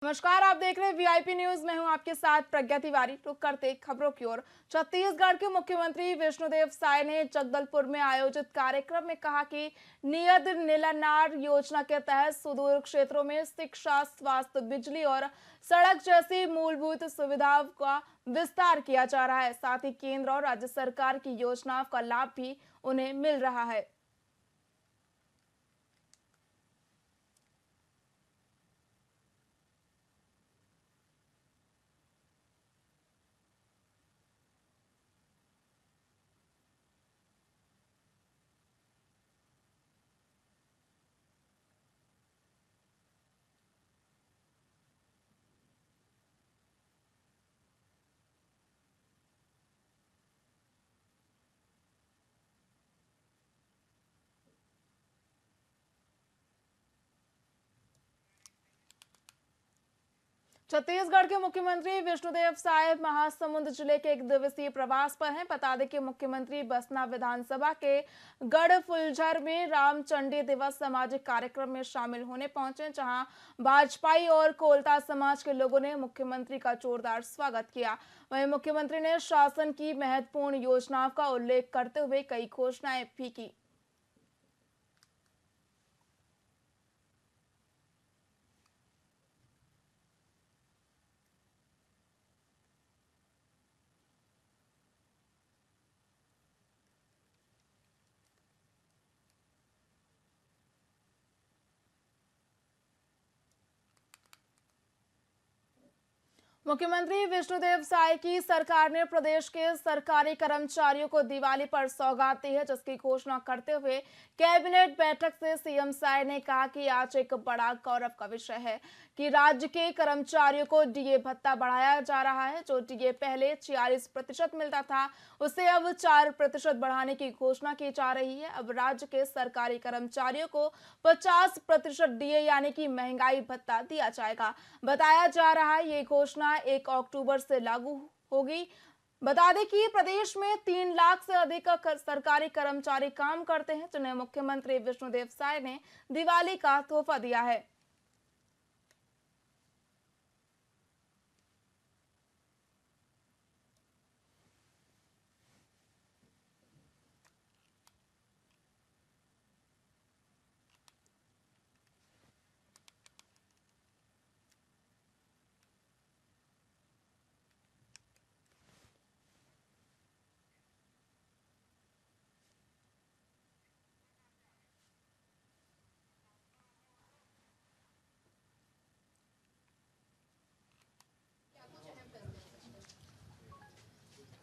नमस्कार, आप देख रहे हैं वीआईपी न्यूज। मैं हूं आपके साथ प्रज्ञा तिवारी। रुक करते खबरों की ओर। छत्तीसगढ़ के मुख्यमंत्री विष्णुदेव साय ने जगदलपुर में आयोजित कार्यक्रम में कहा कि नियत नीलानार योजना के तहत सुदूर क्षेत्रों में शिक्षा, स्वास्थ्य, बिजली और सड़क जैसी मूलभूत सुविधाओं का विस्तार किया जा रहा है। साथ ही केंद्र और राज्य सरकार की योजनाओं का लाभ भी उन्हें मिल रहा है। छत्तीसगढ़ के मुख्यमंत्री विष्णुदेव साय महासमुंद जिले के एक दिवसीय प्रवास पर हैं। बता दें कि मुख्यमंत्री बसना विधानसभा के गढ़ फुलझर में रामचंडी दिवस सामाजिक कार्यक्रम में शामिल होने पहुंचे, जहां भाजपाई और कोलता समाज के लोगों ने मुख्यमंत्री का जोरदार स्वागत किया। वहीं मुख्यमंत्री ने शासन की महत्वपूर्ण योजनाओं का उल्लेख करते हुए कई घोषणाएं भी की। मुख्यमंत्री विष्णुदेव साय की सरकार ने प्रदेश के सरकारी कर्मचारियों को दिवाली पर सौगात दी है, जिसकी घोषणा करते हुए कैबिनेट बैठक से सीएम साय ने कहा कि आज एक बड़ा गौरव का विषय है कि राज्य के कर्मचारियों को डीए भत्ता बढ़ाया जा रहा है। जो डीए पहले 46% मिलता था, उसे अब 4% बढ़ाने की घोषणा की जा रही है। अब राज्य के सरकारी कर्मचारियों को 50% डीए यानी कि महंगाई भत्ता दिया जाएगा। बताया जा रहा है ये घोषणा 1 अक्टूबर से लागू होगी। बता दें कि प्रदेश में 3 लाख से अधिक सरकारी कर्मचारी काम करते हैं, जिन्हें मुख्यमंत्री विष्णुदेव साय ने दिवाली का तोहफा दिया है।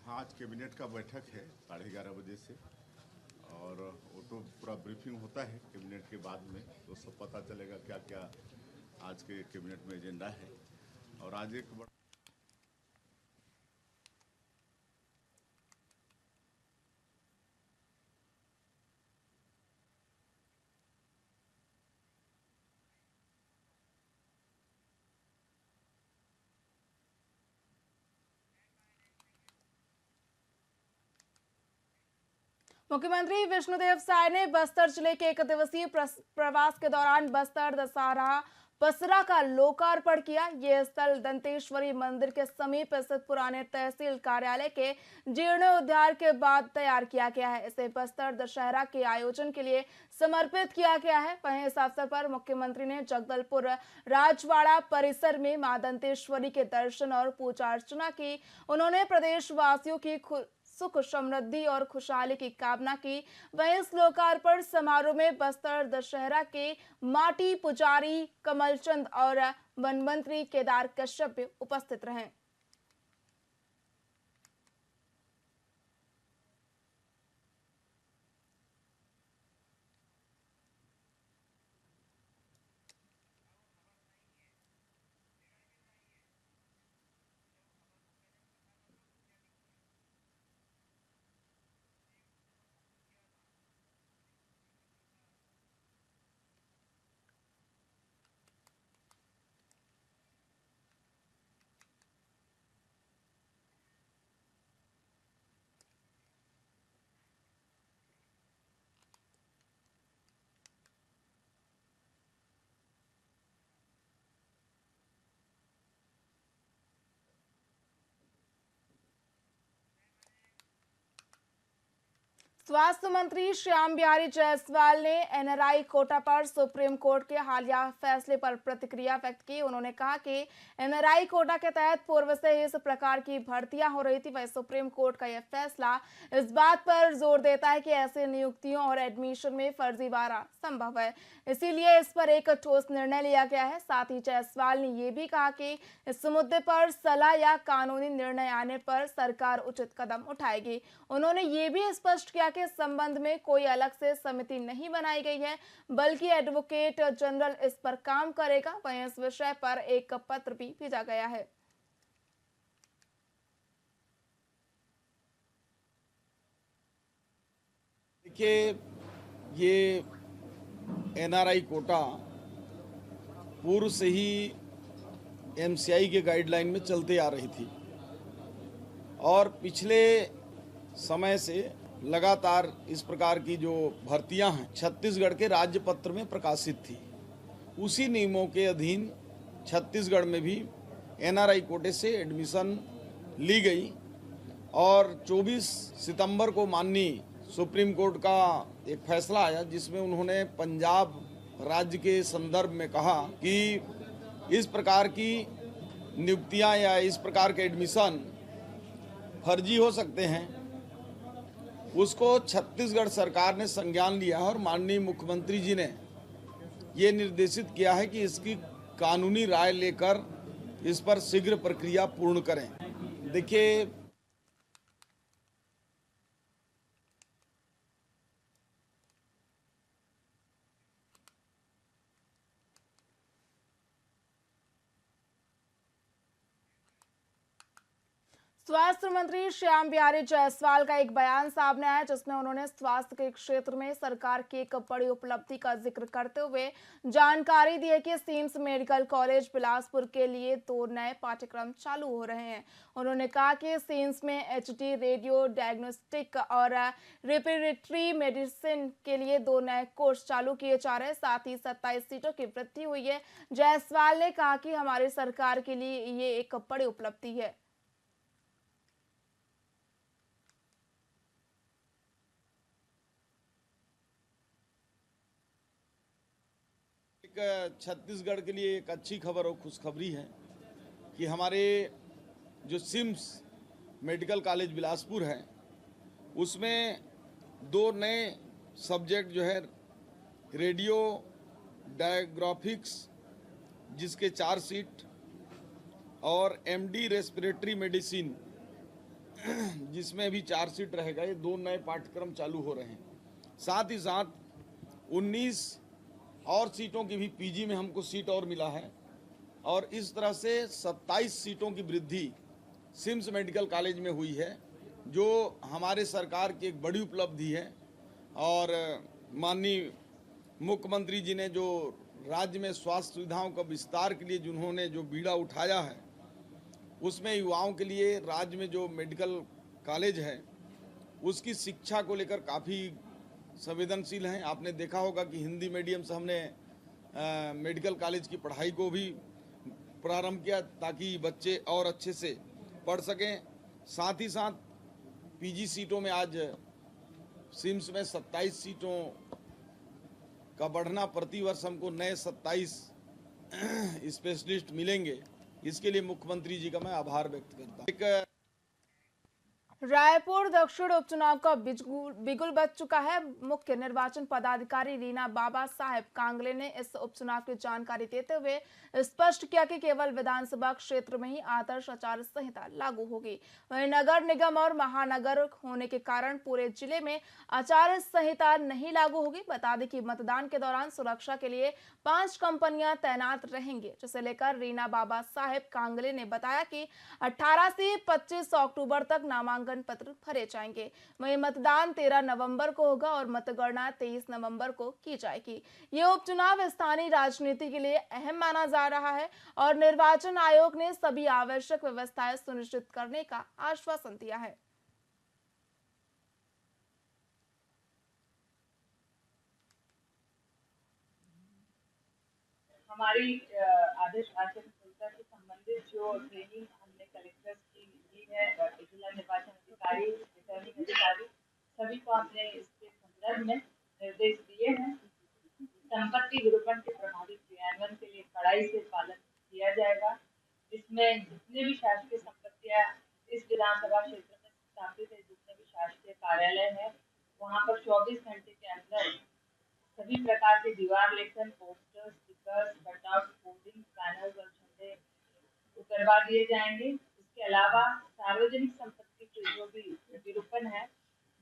हाँ, आज कैबिनेट का बैठक है 11:30 बजे से, और वो तो पूरा ब्रीफिंग होता है कैबिनेट के बाद में, तो सब पता चलेगा क्या क्या आज के कैबिनेट में एजेंडा है। और आज एक बड़ा मुख्यमंत्री विष्णुदेव साय ने बस्तर जिले के एक दिवसीय प्रवास के दौरान बस्तर दशहरा पसरा का लोकार्पण किया। यह स्थल दंतेश्वरी मंदिर के समीप स्थित पुराने तहसील कार्यालय के जीर्णोद्धार के बाद तैयार किया गया है। इसे बस्तर दशहरा के आयोजन के लिए समर्पित किया गया है। वहीं इस अवसर पर मुख्यमंत्री ने जगदलपुर राजवाड़ा परिसर में मां दंतेश्वरी के दर्शन और पूजा अर्चना की। उन्होंने प्रदेशवासियों की सुख, समृद्धि और खुशहाली की कामना की। वहीं इस लोकार्पण समारोह में बस्तर दशहरा के माटी पुजारी कमलचंद और वन मंत्री केदार कश्यप भी उपस्थित रहे। स्वास्थ्य मंत्री श्याम बिहारी जायसवाल ने एनआरआई कोटा पर सुप्रीम कोर्ट के हालिया फैसले पर प्रतिक्रिया व्यक्त की। उन्होंने कहा कि एनआरआई कोटा के तहत पूर्व से इस प्रकार की भर्तियां हो रही थी। वही सुप्रीम कोर्ट का यह फैसला इस बात पर जोर देता है कि ऐसे नियुक्तियों और एडमिशन में फर्जीवाड़ा संभव है, इसीलिए इस पर एक ठोस निर्णय लिया गया है। साथ ही जायसवाल ने यह भी कहा कि इस मुद्दे पर सलाह या कानूनी निर्णय आने पर सरकार उचित कदम उठाएगी। उन्होंने ये भी स्पष्ट किया कि इस संबंध में कोई अलग से समिति नहीं बनाई गई है, बल्कि एडवोकेट जनरल इस पर काम करेगा। वहीं इस विषय पर एक पत्र भी भेजा गया है। देखिए, ये एनआरआई कोटा पूर्व से ही एमसीआई के गाइडलाइन में चलते आ रही थी और पिछले समय से लगातार इस प्रकार की जो भर्तियां हैं छत्तीसगढ़ के राज्य पत्र में प्रकाशित थी। उसी नियमों के अधीन छत्तीसगढ़ में भी एनआरआई कोटे से एडमिशन ली गई और 24 सितंबर को माननीय सुप्रीम कोर्ट का एक फैसला आया जिसमें उन्होंने पंजाब राज्य के संदर्भ में कहा कि इस प्रकार की नियुक्तियां या इस प्रकार के एडमिशन फर्जी हो सकते हैं। उसको छत्तीसगढ़ सरकार ने संज्ञान लिया और माननीय मुख्यमंत्री जी ने ये निर्देशित किया है कि इसकी कानूनी राय लेकर इस पर शीघ्र प्रक्रिया पूर्ण करें। देखिए, स्वास्थ्य मंत्री श्याम बिहारी जायसवाल का एक बयान सामने आया जिसमें उन्होंने स्वास्थ्य के क्षेत्र में सरकार की एक बड़ी उपलब्धि का जिक्र करते हुए जानकारी दी है कि सिम्स मेडिकल कॉलेज बिलासपुर के लिए 2 नए पाठ्यक्रम चालू हो रहे हैं। उन्होंने कहा कि सिम्स में एचडी रेडियो डायग्नोस्टिक और रेस्पिरेटरी मेडिसिन के लिए 2 नए कोर्स चालू किए जा रहे हैं। साथ ही 27 सीटों की वृद्धि हुई है। जायसवाल ने कहा कि हमारी सरकार के लिए ये एक बड़ी उपलब्धि है। छत्तीसगढ़ के लिए एक अच्छी खबर और खुशखबरी है कि हमारे जो सिम्स मेडिकल कॉलेज बिलासपुर है उसमें 2 नए सब्जेक्ट जो है रेडियो डायग्नोस्टिक्स जिसके 4 सीट और एमडी रेस्पिरेटरी मेडिसिन जिसमें भी 4 सीट रहेगा, ये 2 नए पाठ्यक्रम चालू हो रहे हैं। साथ ही साथ 19 और सीटों की भी पीजी में हमको सीट और मिला है और इस तरह से 27 सीटों की वृद्धि सिम्स मेडिकल कॉलेज में हुई है, जो हमारे सरकार की एक बड़ी उपलब्धि है। और माननीय मुख्यमंत्री जी ने जो राज्य में स्वास्थ्य सुविधाओं का विस्तार के लिए जिन्होंने जो बीड़ा उठाया है उसमें युवाओं के लिए राज्य में जो मेडिकल कॉलेज है उसकी शिक्षा को लेकर काफ़ी संवेदनशील हैं। आपने देखा होगा कि हिंदी मीडियम से हमने मेडिकल कॉलेज की पढ़ाई को भी प्रारंभ किया ताकि बच्चे और अच्छे से पढ़ सकें। साथ ही साथ पीजी सीटों में आज सिम्स में 27 सीटों का बढ़ना, प्रति वर्ष हमको नए 27 स्पेशलिस्ट मिलेंगे। इसके लिए मुख्यमंत्री जी का मैं आभार व्यक्त करता हूँ। रायपुर दक्षिण उपचुनाव का बिगुल बज चुका है। मुख्य निर्वाचन पदाधिकारी रीना बाबा साहेब कांगले ने इस उपचुनाव की जानकारी देते हुए स्पष्ट किया कि केवल विधानसभा क्षेत्र में ही आदर्श आचार संहिता लागू होगी। वहीं नगर निगम और महानगर होने के कारण पूरे जिले में आचार संहिता नहीं लागू होगी। बता दें कि मतदान के दौरान सुरक्षा के लिए 5 कंपनियां तैनात रहेंगी, जिसे लेकर रीना बाबा साहेब कांगले ने बताया कि 18 से 25 अक्टूबर तक नामांकन पत्र भरे जाएंगे। वहीं मतदान 13 नवंबर को होगा और मतगणना 23 नवंबर को की जाएगी। ये उपचुनाव स्थानीय राजनीति के लिए अहम माना जा रहा है और निर्वाचन आयोग ने सभी आवश्यक व्यवस्थाएं सुनिश्चित करने का आश्वासन दिया है। हमारी आदर्श आचार संहिता से संबंधित जो ट्रेनिंग हमने कलेक्टर्स की ली है, जिला निर्वाचन अधिकारी, रिटर्निंग अधिकारी, सभी को हमने इसके संदर्भ में निर्देश दिए हैं। संपत्ति विरूपण के प्रभावी क्रियान्वयन के लिए कड़ाई से पालन किया जाएगा, जिसमें जितने भी शासकीय संपत्तियां इस विधानसभा क्षेत्र में स्थापित है, जितने भी शासकीय कार्यालय हैं, वहां पर 24 घंटे के अंदर सभी प्रकार के दीवार लेखन, poster, stickers, cutout, hoarding, banners और झंडे उतरवा दिए जाएंगे। इसके अलावा सार्वजनिक संपत्ति के जो भी विरूपण है,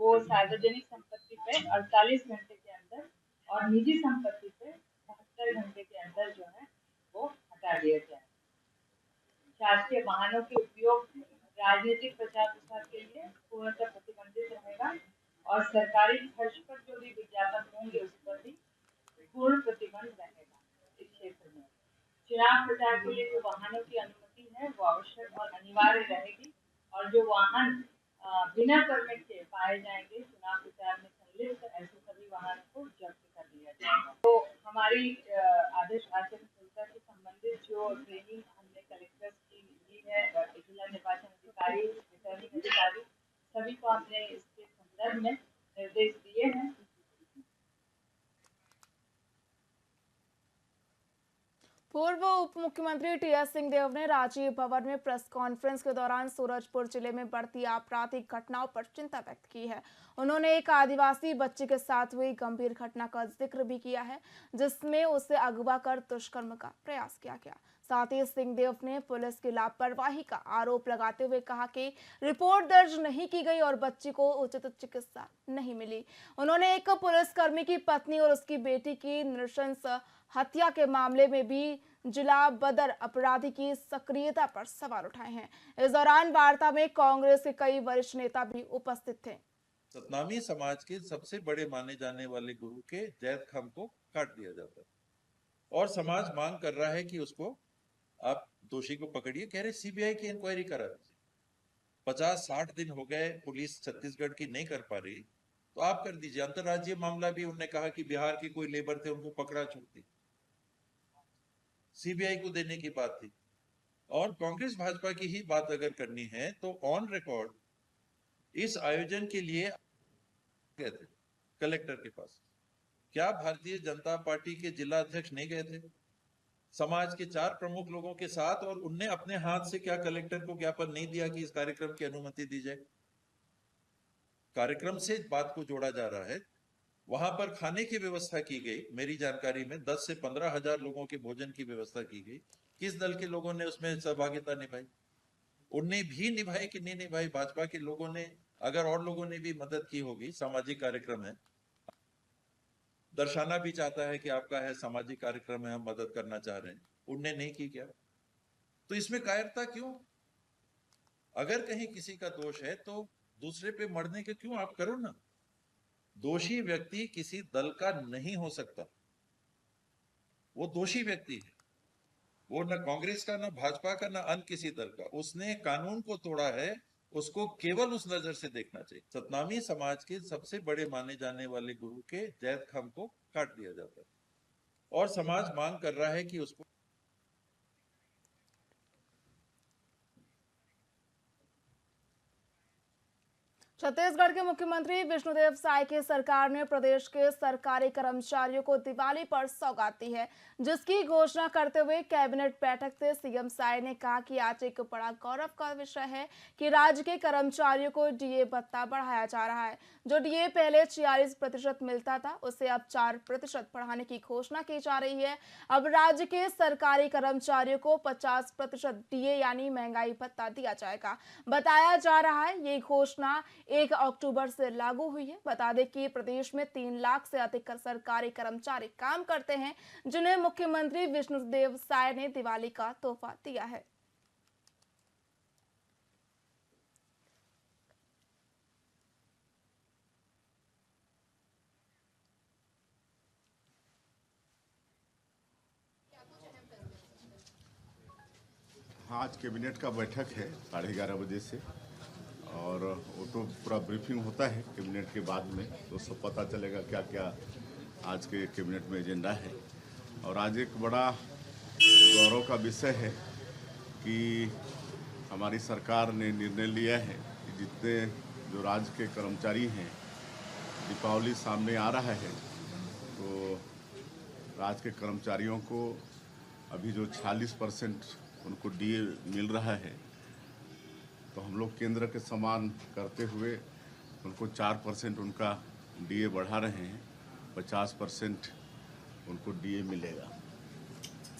वो सार्वजनिक संपत्ति पे 48 घंटे के अंदर और निजी संपत्ति पे 72 घंटे के अंदर जो है वो हटा दिया जाए। शासकीय वाहनों के उपयोग राजनीतिक प्रचार प्रसार के लिए पूर्णतः प्रतिबंधित रहेगा और सरकारी खर्च पर जो भी विज्ञापन होंगे उस पर भी पूर्ण प्रतिबंध रहेगा। इस क्षेत्र में चुनाव प्रचार के लिए जो वाहनों की अनुमति है वो आवश्यक और अनिवार्य रहेगी और जो वाहन बिना परमिट के पाए जाएंगे चुनाव प्रचार में संलिप्त, ऐसे सभी वाहनों को जब्त कर लिया जाएगा। तो हमारी आदर्श आचरण संहिता से संबंधित जो ट्रेनिंग हमने कलेक्टर्स की ली है, जिला निर्वाचन अधिकारी, रिटर्निंग अधिकारी, सभी को हमने इसके संदर्भ में निर्देश दिए हैं। पूर्व उप मुख्यमंत्री टीएस सिंहदेव ने राजीव भवन में प्रेस कॉन्फ्रेंस के दौरान सूरजपुर जिले में बढ़ती आपराधिक घटनाओं पर चिंता व्यक्त की है। उन्होंने एक आदिवासी बच्ची के साथ हुई गंभीर घटना का जिक्र भी किया है, जिसमें उसे अगवा कर दुष्कर्म का प्रयास किया गया। साथ ही सिंहदेव ने पुलिस की लापरवाही का आरोप लगाते हुए कहा कि रिपोर्ट दर्ज नहीं की गई और बच्ची को उचित चिकित्सा नहीं मिली। उन्होंने एक पुलिसकर्मी की पत्नी और उसकी बेटी की नृशंस हत्या के मामले में भी जिला बदर अपराधी की सक्रियता पर सवाल उठाए हैं। इस दौरान वार्ता में कांग्रेस के कई वरिष्ठ नेता भी उपस्थित थे। सतनामी समाज के सबसे बड़े माने जाने वाले गुरु के जैद खान को काट दिया जाता है और समाज मांग कर रहा है कि उसको आप दोषी को पकड़िए। कह रहे सीबीआई की इंक्वायरी करा दीजिए। 50-60 दिन हो गए, पुलिस छत्तीसगढ़ की नहीं कर पा रही, तो आप कर दीजिए। अंतरराज्यीय मामला भी उन्होंने कहा कि बिहार के कोई लेबर थे, उनको पकड़ा छूटती, सीबीआई को देने की बात थी। और कांग्रेस भाजपा की ही बात अगर करनी है तो ऑन रिकॉर्ड इस आयोजन के लिए गए थे कलेक्टर के पास। क्या भारतीय जनता पार्टी के जिला अध्यक्ष नहीं गए थे समाज के 4 प्रमुख लोगों के साथ, और उनने अपने हाथ से क्या कलेक्टर को ज्ञापन नहीं दिया कि इस कार्यक्रम की अनुमति दी जाए? कार्यक्रम से बात को जोड़ा जा रहा है। वहां पर खाने की व्यवस्था की गई, मेरी जानकारी में 10 से 15 हजार लोगों के भोजन की व्यवस्था की गई। किस दल के लोगों ने उसमें सहभागिता निभाई? उनने भी निभाई कि नहीं निभाई? भाजपा के लोगों ने, अगर और लोगों ने भी मदद की होगी, सामाजिक कार्यक्रम है, दर्शाना भी चाहता है कि आपका है सामाजिक कार्यक्रम है, हम मदद करना चाह रहे हैं, उनने नहीं की क्या? तो इसमें कायरता क्यों? अगर कहीं किसी का दोष है तो दूसरे पे मरने के क्यों आप करो ना। दोषी व्यक्ति किसी दल का नहीं हो सकता, वो दोषी व्यक्ति है, वो न कांग्रेस का, न भाजपा का, न अन्य किसी दल का। उसने कानून को तोड़ा है, उसको केवल उस नजर से देखना चाहिए। सतनामी समाज के सबसे बड़े माने जाने वाले गुरु के जैद खान को काट दिया जाता है और समाज मांग कर रहा है कि उसको छत्तीसगढ़ के मुख्यमंत्री विष्णुदेव साय की सरकार ने प्रदेश के सरकारी कर्मचारियों को दिवाली पर सौगात दी है, जिसकी घोषणा करते हुए कैबिनेट बैठक से सीएम साय ने कहा कि आज एक बड़ा गौरव का विषय है कि राज्य के कर्मचारियों को डीए भत्ता बढ़ाया जा रहा है। जो डीए पहले 46% मिलता था, उसे अब 4% बढ़ाने की घोषणा की जा रही है। अब राज्य के सरकारी कर्मचारियों को 50% डीए यानी महंगाई भत्ता दिया जाएगा। बताया जा रहा है ये घोषणा 1 अक्टूबर से लागू हुई है। बता दें कि प्रदेश में 3 लाख से अधिक सरकारी कर्मचारी काम करते हैं, जिन्हें मुख्यमंत्री विष्णुदेव साय ने दिवाली का तोहफा दिया है। आज कैबिनेट का बैठक है 11:30 बजे से, और वो तो पूरा ब्रीफिंग होता है कैबिनेट के बाद में, तो सब पता चलेगा क्या क्या आज के कैबिनेट में एजेंडा है। और आज एक बड़ा गौरव का विषय है कि हमारी सरकार ने निर्णय लिया है कि जितने जो राज्य के कर्मचारी हैं दीपावली सामने आ रहा है, तो राज्य के कर्मचारियों को अभी जो 46% उनको डीए मिल रहा है, तो हम लोग केंद्र के समान करते हुए उनको 4% उनका डीए बढ़ा रहे हैं, 50% उनको डीए मिलेगा।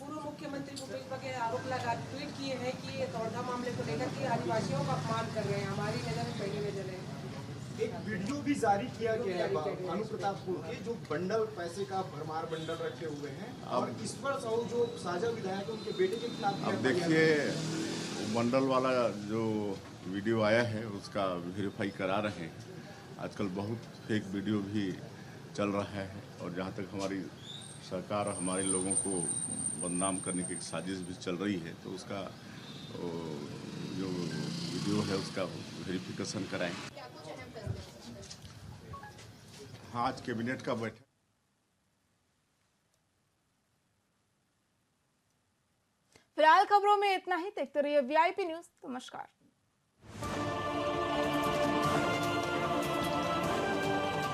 पूर्व मुख्यमंत्री भूपेश बघेल आरोप लगा ट्वीट किए हैं कि ये तौरधा मामले को लेकर के आदिवासियों का अपमान कर रहे हैं, हमारी नजर में पहली नजर है। एक वीडियो भी जारी किया गया है भानु प्रतापपुर के, जो बंडल पैसे का भरमार बंडल रखे हुए हैं, और ईश्वर साहू जो साझा विधायक है उनके बेटे के खिलाफ। अब देखिए, मंडल वाला जो वीडियो आया है उसका वेरीफाई करा रहे हैं। आजकल बहुत फेक वीडियो भी चल रहा है, और जहाँ तक हमारी सरकार हमारे लोगों को बदनाम करने की साजिश भी चल रही है, तो उसका जो वीडियो है उसका वेरिफिकेशन कराएं। हाँ, आज कैबिनेट का बैठक। फिलहाल खबरों में इतना ही। देखते रहिए VIP न्यूज। नमस्कार।